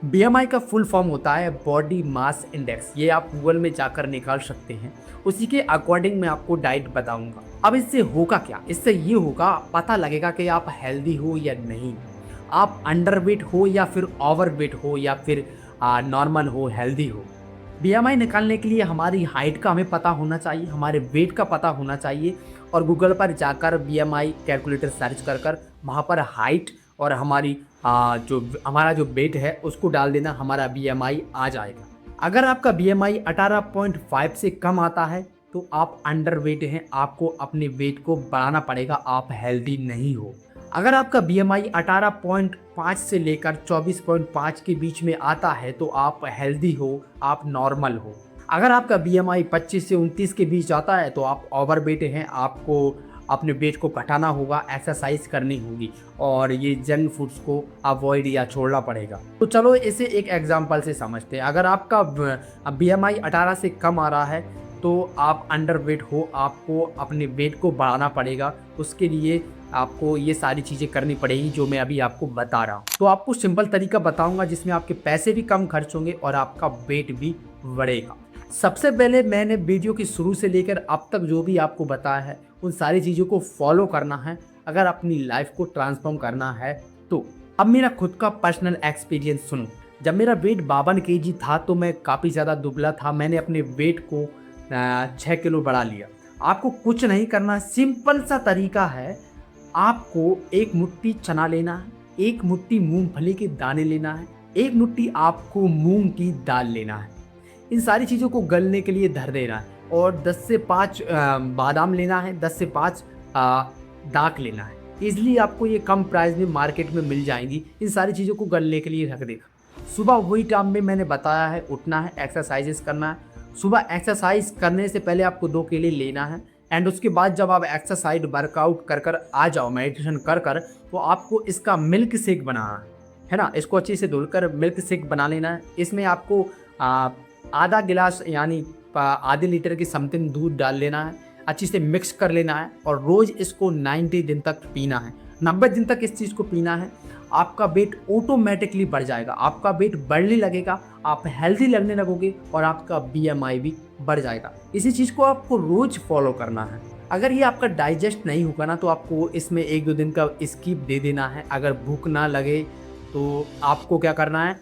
बीएमआई का फुल फॉर्म होता है बॉडी मास इंडेक्स। ये आप गूगल में जाकर निकाल सकते हैं। उसी के अकॉर्डिंग मैं आपको डाइट बताऊंगा। अब इससे होगा क्या, इससे ये होगा पता लगेगा कि आप हेल्दी हो या नहीं, आप अंडरवेट हो या फिर ओवरवेट हो या फिर नॉर्मल हो, हेल्दी हो। बीएमआई निकालने के लिए हमारी हाइट का हमें पता होना चाहिए, हमारे वेट का पता होना चाहिए और गूगल पर जाकर बीएमआई कैलकुलेटर सर्च कर वहाँ पर हाइट और हमारी हमारा जो वेट है उसको डाल देना, हमारा बीएमआई आ जाएगा। अगर आपका बीएमआई 18.5 से कम आता है तो आप अंडरवेट हैं, आपको अपने वेट को बढ़ाना पड़ेगा, आप हेल्दी नहीं हो। अगर आपका बीएमआई 18.5 से लेकर 24.5 के बीच में आता है तो आप हेल्दी हो, आप नॉर्मल हो। अगर आपका बीएमआई 25 से 29 के बीच आता है तो आप ओवरवेट हैं, आपको अपने वेट को घटाना होगा, एक्सरसाइज करनी होगी और ये जंक फूड्स को अवॉइड या छोड़ना पड़ेगा। तो चलो इसे एक एग्जांपल से समझते हैं। अगर आपका बीएमआई 18 से कम आ रहा है तो आप अंडरवेट हो, आपको अपने वेट को बढ़ाना पड़ेगा। उसके लिए आपको ये सारी चीज़ें करनी पड़ेगी जो मैं अभी आपको बता रहा हूँ। तो आपको सिंपल तरीका बताऊंगा जिसमें आपके पैसे भी कम खर्च होंगे और आपका वेट भी बढ़ेगा। सबसे पहले मैंने वीडियो की शुरू से लेकर अब तक जो भी आपको बताया है उन सारी चीज़ों को फॉलो करना है अगर अपनी लाइफ को ट्रांसफॉर्म करना है तो। अब मेरा खुद का पर्सनल एक्सपीरियंस सुनो। जब मेरा वेट 52 kg था तो मैं काफ़ी ज़्यादा दुबला था। मैंने अपने वेट को 6 किलो बढ़ा लिया। आपको कुछ नहीं करना, सिंपल सा तरीका है। आपको एक मुट्ठी चना लेना है, एक मुट्ठी मूंगफली के दाने लेना है, एक मुट्ठी आपको मूंग की दाल लेना है। इन सारी चीज़ों को गलने के लिए धर देना है और 10 से 5 बादाम लेना है, 10 से 5 दाख लेना है। ईजिली आपको ये कम प्राइस में मार्केट में मिल जाएंगी। इन सारी चीज़ों को गलने के लिए रख देगा। सुबह वही टाइम में मैंने बताया है, उठना है, एक्सरसाइजेस करना है। सुबह एक्सरसाइज करने से पहले आपको 2 केले लेना है एंड उसके बाद जब आप एक्सरसाइज वर्कआउट कर आ जाओ, मेडिटेशन कर तो आपको इसका मिल्क शेक बनाना है ना। इसको अच्छे से धुलकर मिल्क शेक बना लेना है। इसमें आपको आधा गिलास यानी आधे लीटर की समथिंग दूध डाल लेना है, अच्छी से मिक्स कर लेना है और रोज़ इसको 90 दिन तक पीना है। 90 दिन तक इस चीज़ को पीना है। आपका वेट ऑटोमेटिकली बढ़ जाएगा, आपका वेट बढ़ने लगेगा, आप हेल्दी लगने लगोगे और आपका बीएमआई भी बढ़ जाएगा। इसी चीज़ को आपको रोज़ फॉलो करना है। अगर ये आपका डाइजेस्ट नहीं होगा ना तो आपको इसमें 1-2 दिन का स्किप दे देना है। अगर भूख ना लगे तो आपको क्या करना है,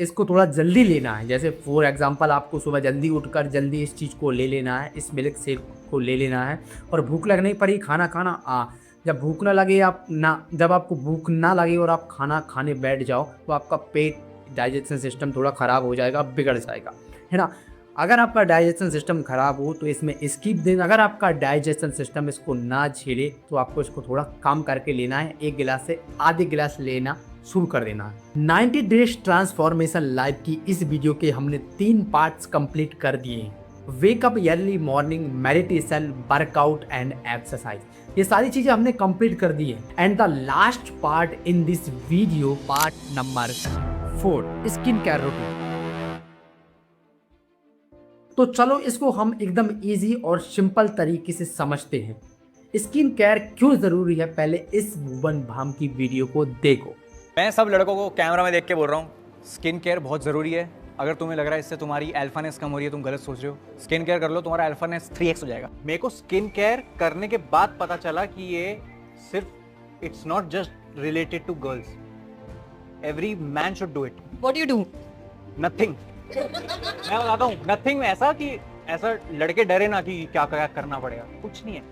इसको थोड़ा जल्दी लेना है। जैसे फॉर एग्जांपल आपको सुबह जल्दी उठकर जल्दी इस चीज़ को ले लेना है, इस मिल्क शेक को ले लेना है और भूख लगने पर ही खाना खाना। जब भूख ना लगे जब आपको भूख ना लगे और आप खाना खाने बैठ जाओ तो आपका पेट, डाइजेशन सिस्टम थोड़ा ख़राब हो जाएगा, बिगड़ जाएगा, है ना। अगर आपका डाइजेशन सिस्टम ख़राब हो तो इसमें स्किप देना। अगर आपका डाइजेशन सिस्टम इसको ना झेले तो आपको इसको थोड़ा कम करके लेना है, 1 गिलास से आधे गिलास लेना शुरू कर देना है। 90 डेज ट्रांसफॉर्मेशन लाइफ की इस वीडियो के हमने 3 पार्ट्स कंप्लीट कर दिए हैं। Wake up, early morning, meditation, workout and exercise, ये सारी चीजें हमने कंप्लीट कर दी है। And the last part in this video, part number 4, skin care routine. तो चलो इसको हम एकदम इजी और सिंपल तरीके से समझते हैं। स्किन केयर क्यों जरूरी है, पहले इस भुवन भाम की वीडियो को देखो। मैं सब लड़कों को कैमरा में देख के बोल रहा हूँ, स्किन केयर बहुत ज़रूरी है। अगर तुम्हें लग रहा है इससे तुम्हारी अल्फानेस कम हो रही है, तुम गलत सोच रहे हो। स्किन केयर कर लो, तुम्हारा अल्फानेस 3x हो जाएगा। मेरे को स्किन केयर करने के बाद पता चला कि ये सिर्फ it's not just related to girls, every man should do it. What do you do? Nothing. मैं बताता हूँ, नथिंग में ऐसा लड़के डरे ना कि क्या क्या करना पड़ेगा, कुछ नहीं है।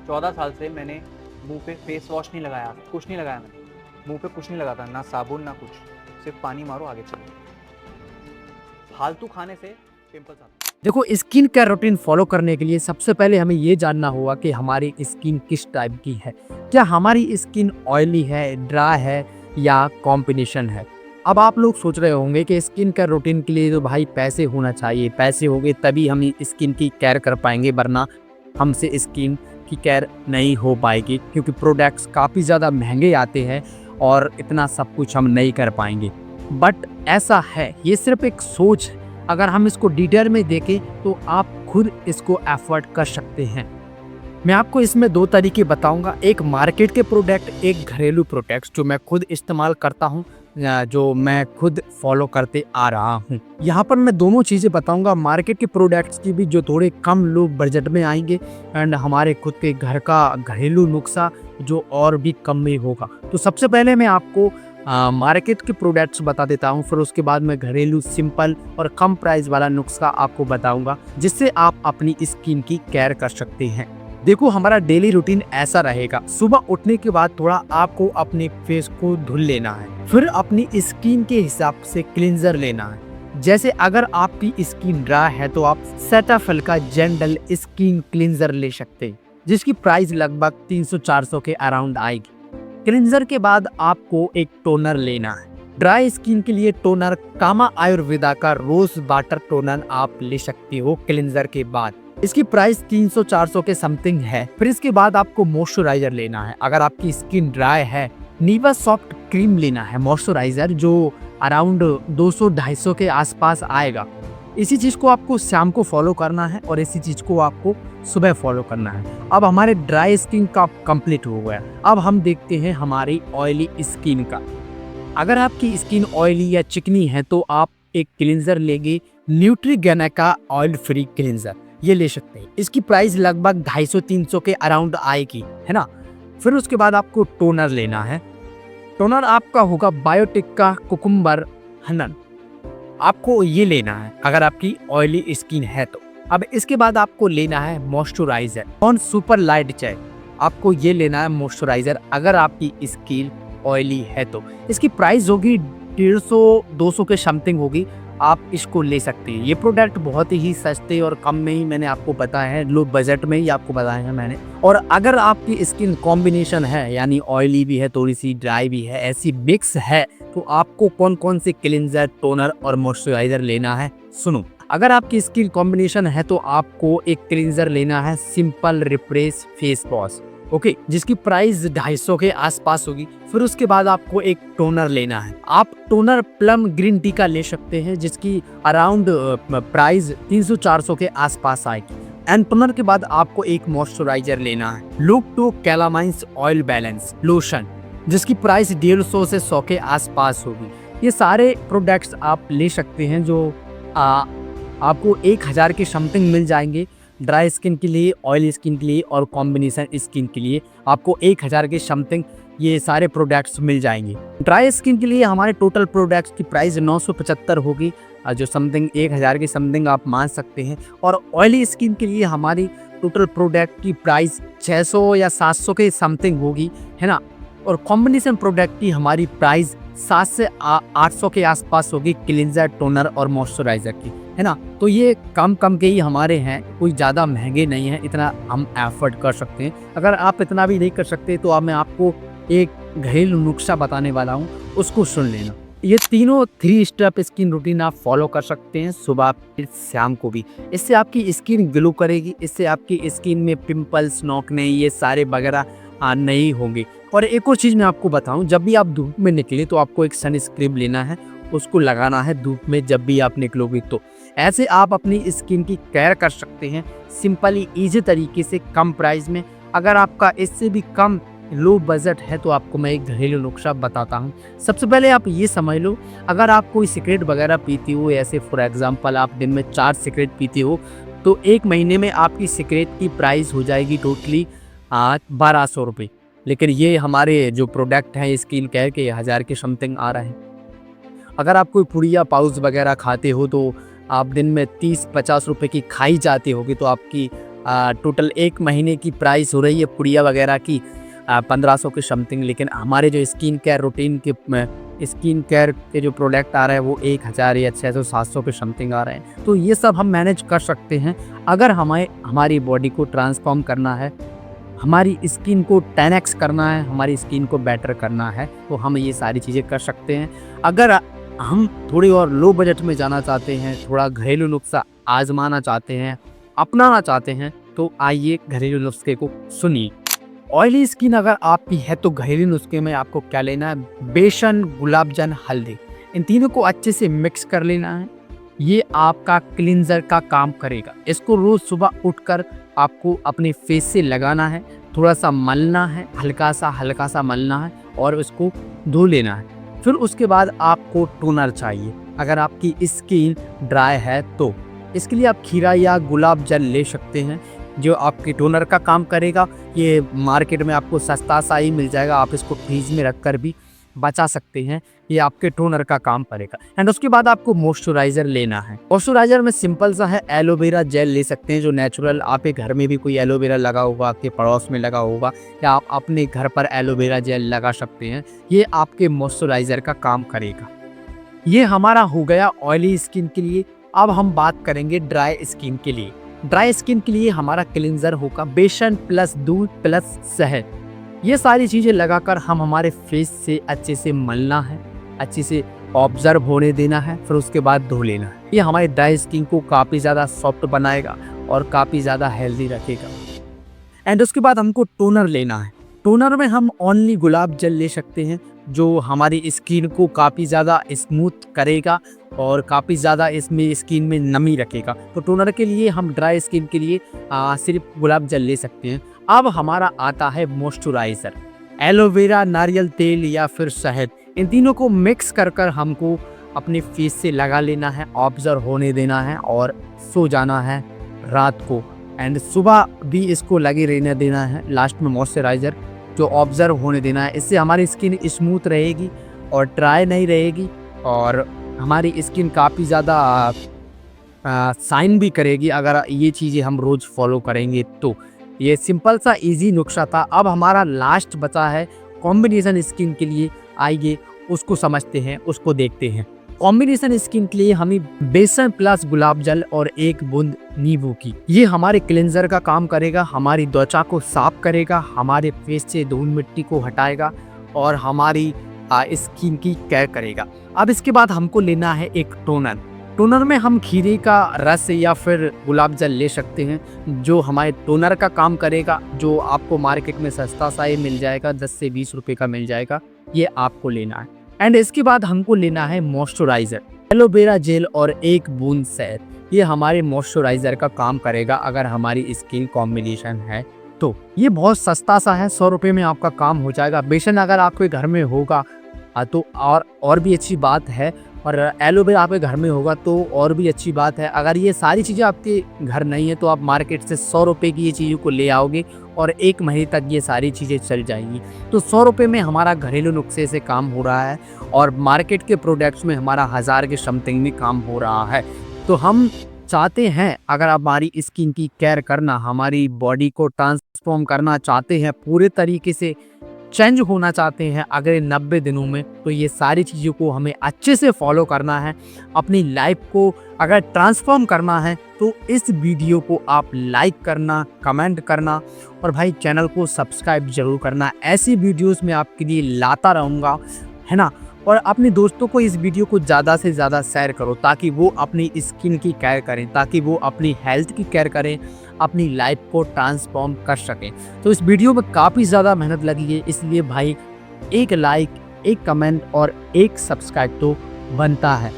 14 साल से मैंने मुंह पे फेस वॉश नहीं लगाया, कुछ नहीं लगाया। मैंने मुंह पे कुछ नहीं लगाता, ना साबुन ना कुछ, सिर्फ पानी मारो आगे चलो। फालतू खाने से पिंपल्स आते हैं। देखो, स्किन केयर रूटीन फॉलो करने के लिए सबसे पहले हमें ये जानना होगा कि हमारी स्किन किस टाइप की है। क्या हमारी स्किन ऑयली है, ड्राई है या कॉम्बिनेशन है। अब आप लोग सोच रहे होंगे कि स्किन केयर रूटीन के लिए तो भाई पैसे होना चाहिए, पैसे होंगे तभी हम स्किन की केयर कर पाएंगे, वरना हमसे स्किन की केयर नहीं हो पाएगी, क्योंकि प्रोडक्ट्स काफ़ी ज़्यादा महंगे आते हैं और इतना सब कुछ हम नहीं कर पाएंगे। बट ऐसा है, ये सिर्फ एक सोच है। अगर हम इसको डिटेल में देखें तो आप खुद इसको अफोर्ड कर सकते हैं। मैं आपको इसमें 2 तरीके बताऊंगा, एक मार्केट के प्रोडक्ट, एक घरेलू प्रोडक्ट्स जो मैं खुद इस्तेमाल करता हूं। जो मैं खुद फॉलो करते आ रहा हूँ। यहाँ पर मैं दोनों चीज़ें बताऊँगा, मार्केट के प्रोडक्ट्स की भी जो थोड़े कम लो बजट में आएंगे, एंड हमारे खुद के घर का घरेलू नुस्खा जो और भी कम में होगा। तो सबसे पहले मैं आपको मार्केट के प्रोडक्ट्स बता देता हूँ, फिर उसके बाद मैं घरेलू सिंपल और कम प्राइस वाला नुस्खा आपको बताऊँगा, जिससे आप अपनी स्किन की केयर कर सकते हैं। देखो, हमारा डेली रूटीन ऐसा रहेगा, सुबह उठने के बाद थोड़ा आपको अपने फेस को धुल लेना है, फिर अपनी स्किन के हिसाब से क्लींजर लेना है। जैसे अगर आपकी स्किन ड्राई है तो आप सेटाफिल का जेंटल स्किन क्लींजर ले सकते हैं, जिसकी प्राइस लगभग 300-400 के अराउंड आएगी। क्लींजर के बाद आपको एक टोनर लेना है। ड्राई स्किन के लिए टोनर कामा आयुर्वेदा का रोज वाटर टोनर आप ले सकते हो क्लींजर के बाद। इसकी प्राइस 300-400 के समथिंग है। फिर इसके बाद आपको मॉइस्चराइजर लेना है। अगर आपकी स्किन ड्राई है, नीवा सॉफ्ट क्रीम लेना है मॉइस्चराइजर, जो अराउंड 200-250 के आसपास आएगा। इसी चीज़ को आपको शाम को फॉलो करना है और इसी चीज़ को आपको सुबह फॉलो करना है। अब हमारे ड्राई स्किन का कंप्लीट हो गया। अब हम देखते हैं हमारी ऑयली स्किन का। अगर आपकी स्किन ऑयली या चिकनी है तो आप एक क्लींजर लेंगे, न्यूट्रीगेना का ऑयल फ्री क्लींजर, ये ले सकते हैं। इसकी प्राइस लगभग 250-300 के अराउंड आएगी, है ना। फिर उसके बाद आपको टोनर लेना है। टोनर आपका होगा बायोटिक का कुकुम्बर हनन, आपको ये लेना है अगर आपकी ऑयली स्किन है तो। अब इसके बाद आपको लेना है moisturiser on super light check, आपको ये लेना है मॉइस्चराइजर अगर आपकी स्किन ऑयली है तो। इसकी प्राइस होगी 150-200 के समथिंग होगी, आप इसको ले सकते हैं। ये प्रोडक्ट बहुत ही सस्ते और कम में ही मैंने आपको बताया है, लो बजट में ही आपको बताया है मैंने। और अगर आपकी स्किन कॉम्बिनेशन है, यानी ऑयली भी है, थोड़ी सी ड्राई भी है, ऐसी मिक्स है, तो आपको कौन कौन से क्लींजर, टोनर और मॉइस्चराइजर लेना है सुनो। अगर आपकी स्किन कॉम्बिनेशन है तो आपको एक क्लींजर लेना है simple refresh face wash, okay, जिसकी प्राइस 250 के आसपास होगी। फिर उसके बाद आपको एक टोनर लेना है। आप टोनर प्लम ग्रीन टी का ले सकते हैं, जिसकी अराउंड प्राइस 300-400 के आसपास आएगी। एंड टोनर के बाद आपको एक मॉइस्चराइजर लेना है, Lacto Calamine oil balance lotion, जिसकी प्राइस 150 से 100 के आसपास होगी। ये सारे प्रोडक्ट्स आप ले सकते हैं जो आपको 1000 के समथिंग मिल जाएंगे। ड्राई स्किन के लिए, ऑयल स्किन के लिए और कॉम्बिनेशन स्किन के लिए आपको 1000 के समथिंग ये सारे प्रोडक्ट्स मिल जाएंगे। ड्राई स्किन के लिए हमारे टोटल प्रोडक्ट्स की प्राइस 975 होगी, जो समथिंग 1000 के समथिंग आप मान सकते हैं। और ऑयली स्किन के लिए हमारी टोटल प्रोडक्ट की प्राइस 600 या 700 के समथिंग होगी, है ना। और कॉम्बिनेशन प्रोडक्ट की हमारी प्राइस 700 से 800 के आसपास होगी, क्लींजर, टोनर और मॉइस्चराइजर की, है ना। तो ये कम के ही हमारे हैं, कोई ज़्यादा महंगे नहीं हैं, इतना हम एफर्ट कर सकते हैं। अगर आप इतना भी नहीं कर सकते तो मैं आपको एक घरेलू नुस्खा बताने वाला हूँ, उसको सुन लेना। ये तीनों 3 स्टेप स्किन रूटीन आप फॉलो कर सकते हैं, सुबह फिर शाम को भी। इससे आपकी स्किन ग्लो करेगी, इससे आपकी स्किन में पिंपल्स, नौकने, ये सारे वगैरह नहीं होंगे। और एक और चीज़ मैं आपको बताऊं, जब भी आप धूप में निकले तो आपको एक सनस्क्रीन लेना है, उसको लगाना है धूप में जब भी आप निकलोगे। तो ऐसे आप अपनी स्किन की केयर कर सकते हैं सिंपली, ईजी तरीके से, कम प्राइस में। अगर आपका इससे भी कम लो बजट है तो आपको मैं एक घरेलू नुस्खा बताता हूँ। सबसे पहले आप ये समझ लो, अगर आप कोई सिगरेट वगैरह पीती हो, ऐसे फॉर एग्जांपल आप दिन में 4 सिगरेट पीती हो, तो 1 महीने में आपकी सिगरेट की प्राइस हो जाएगी टोटली 1200 रुपये। लेकिन ये हमारे जो प्रोडक्ट हैं स्किन केयर के 1000 के समथिंग आ रहे हैं। अगर आप कोई पुड़िया पाउच वगैरह खाते हो तो आप दिन में 30-50 रुपये की खाई जाती होगी, तो आपकी टोटल 1 महीने की प्राइस हो रही है पुड़िया वगैरह की 1500 के समथिंग। लेकिन हमारे जो स्किन केयर रूटीन के स्किन केयर के जो प्रोडक्ट आ रहे हैं वो 1000 या 600-700 के समथिंग आ रहे हैं। तो ये सब हम मैनेज कर सकते हैं। अगर हमारी बॉडी को ट्रांसफॉर्म करना है, हमारी स्किन को 10x करना है, हमारी स्किन को बेटर करना है, तो हम ये सारी चीज़ें कर सकते हैं। अगर हम थोड़ी और लो बजट में जाना चाहते हैं, थोड़ा घरेलू नुस्खा आजमाना चाहते हैं, अपनाना चाहते हैं, तो आइए घरेलू नुस्खे को सुनिए। ऑयली स्किन अगर आपकी है तो घरेलू नुस्खे में आपको क्या लेना है, बेसन, गुलाब जल, हल्दी, इन तीनों को अच्छे से मिक्स कर लेना है। ये आपका क्लींजर का काम करेगा। इसको रोज सुबह उठकर आपको अपने फेस से लगाना है, थोड़ा सा मलना है, हल्का सा मलना है और उसको धो लेना है। फिर उसके बाद आपको टोनर चाहिए अगर आपकी स्किन ड्राई है तो। इसके लिए आप खीरा या गुलाब जल ले सकते हैं जो आपके टोनर का काम करेगा। ये मार्केट में आपको सस्ता सा ही मिल जाएगा, आप इसको फ्रीज में रख कर भी बचा सकते हैं, ये आपके टोनर का काम करेगा। एंड उसके बाद आपको मॉइस्चराइज़र लेना है। मॉइस्चराइज़र में सिंपल सा है, एलोवेरा जेल ले सकते हैं जो नेचुरल, आपके घर में भी कोई एलोवेरा लगा होगा, आपके पड़ोस में लगा होगा, या आप अपने घर पर एलोवेरा जेल लगा सकते हैं, ये आपके मॉइस्चराइज़र का काम करेगा। ये हमारा हो गया ऑयली स्किन के लिए। अब हम बात करेंगे ड्राई स्किन के लिए। ड्राई स्किन के लिए हमारा क्लींजर होगा बेसन प्लस दूध प्लस शहद। ये सारी चीज़ें लगाकर हम हमारे फेस से अच्छे से मलना है, अच्छे से ऑब्जर्व होने देना है, फिर उसके बाद धो लेना है। ये हमारी ड्राई स्किन को काफ़ी ज़्यादा सॉफ्ट बनाएगा और काफ़ी ज़्यादा हेल्दी रखेगा। एंड उसके बाद हमको टोनर लेना है। टोनर में हम ओनली गुलाब जल ले सकते हैं जो हमारी स्किन को काफ़ी ज़्यादा स्मूथ करेगा और काफ़ी ज़्यादा इसमें स्किन में नमी रखेगा। तो टोनर के लिए हम ड्राई स्किन के लिए सिर्फ गुलाब जल ले सकते हैं। अब हमारा आता है मॉइस्चराइज़र, एलोवेरा, नारियल तेल या फिर शहद, इन तीनों को मिक्स कर कर हमको अपने फेस से लगा लेना है, ऑब्जर्व होने देना है और सो जाना है रात को। एंड सुबह भी इसको लगे रहने देना है, लास्ट में मॉइस्चराइज़र जो ऑब्जर्व होने देना है। इससे हमारी स्किन स्मूथ रहेगी और ड्राई नहीं रहेगी और हमारी स्किन काफ़ी ज़्यादा शाइन भी करेगी अगर ये चीज़ें हम रोज़ फॉलो करेंगे तो। ये सिंपल सा इजी नुस्खा था। अब हमारा लास्ट बचा है कॉम्बिनेशन स्किन के लिए। आइए उसको समझते हैं, उसको देखते हैं। कॉम्बिनेशन स्किन के लिए हमें बेसन प्लस गुलाब जल और 1 बूंद नींबू की, ये हमारे क्लेंजर का काम करेगा, हमारी त्वचा को साफ करेगा, हमारे फेस से धूल मिट्टी को हटाएगा और हमारी स्किन की केयर करेगा। अब इसके बाद हमको लेना है एक टोनर। टोनर में हम खीरे का रस या फिर गुलाब जल ले सकते हैं जो हमारे टोनर का काम करेगा, जो आपको मार्केट में सस्ता सा ही मिल जाएगा, 10 से 20 रुपए का मिल जाएगा, ये आपको लेना है। एंड इसके बाद हमको लेना है मॉइस्चराइज़र, एलोवेरा जेल और 1 बूंद शहद, ये हमारे मॉइस्चराइज़र का काम करेगा अगर हमारी स्किन कॉम्बिनेशन है तो। ये बहुत सस्ता सा है, 100 रुपये में आपका काम हो जाएगा। बेसन अगर आपके घर में होगा तो और भी अच्छी बात है, और एलोवेरा आपके घर में होगा तो और भी अच्छी बात है। अगर ये सारी चीज़ें आपके घर नहीं है तो आप मार्केट से 100 रुपये की ये चीज़ों को ले आओगे और 1 महीने तक ये सारी चीज़ें चल जाएंगी। तो 100 रुपये में हमारा घरेलू नुस्खे से काम हो रहा है और मार्केट के प्रोडक्ट्स में हमारा 1000 के समथिंग में काम हो रहा है। तो हम चाहते हैं अगर हमारी स्किन की केयर करना, हमारी बॉडी को ट्रांसफॉर्म करना चाहते हैं, पूरे तरीके से चेंज होना चाहते हैं अगले 90 दिनों में, तो ये सारी चीज़ों को हमें अच्छे से फॉलो करना है। अपनी लाइफ को अगर ट्रांसफॉर्म करना है तो इस वीडियो को आप लाइक करना, कमेंट करना और भाई चैनल को सब्सक्राइब जरूर करना। ऐसी वीडियोस मैं आपके लिए लाता रहूँगा, है ना। और अपने दोस्तों को इस वीडियो को ज़्यादा से ज़्यादा शेयर करो ताकि वो अपनी स्किन की केयर करें, ताकि वो अपनी हेल्थ की केयर करें, अपनी लाइफ को ट्रांसफॉर्म कर सकें। तो इस वीडियो में काफ़ी ज़्यादा मेहनत लगी है, इसलिए भाई एक लाइक, एक कमेंट और एक सब्सक्राइब तो बनता है।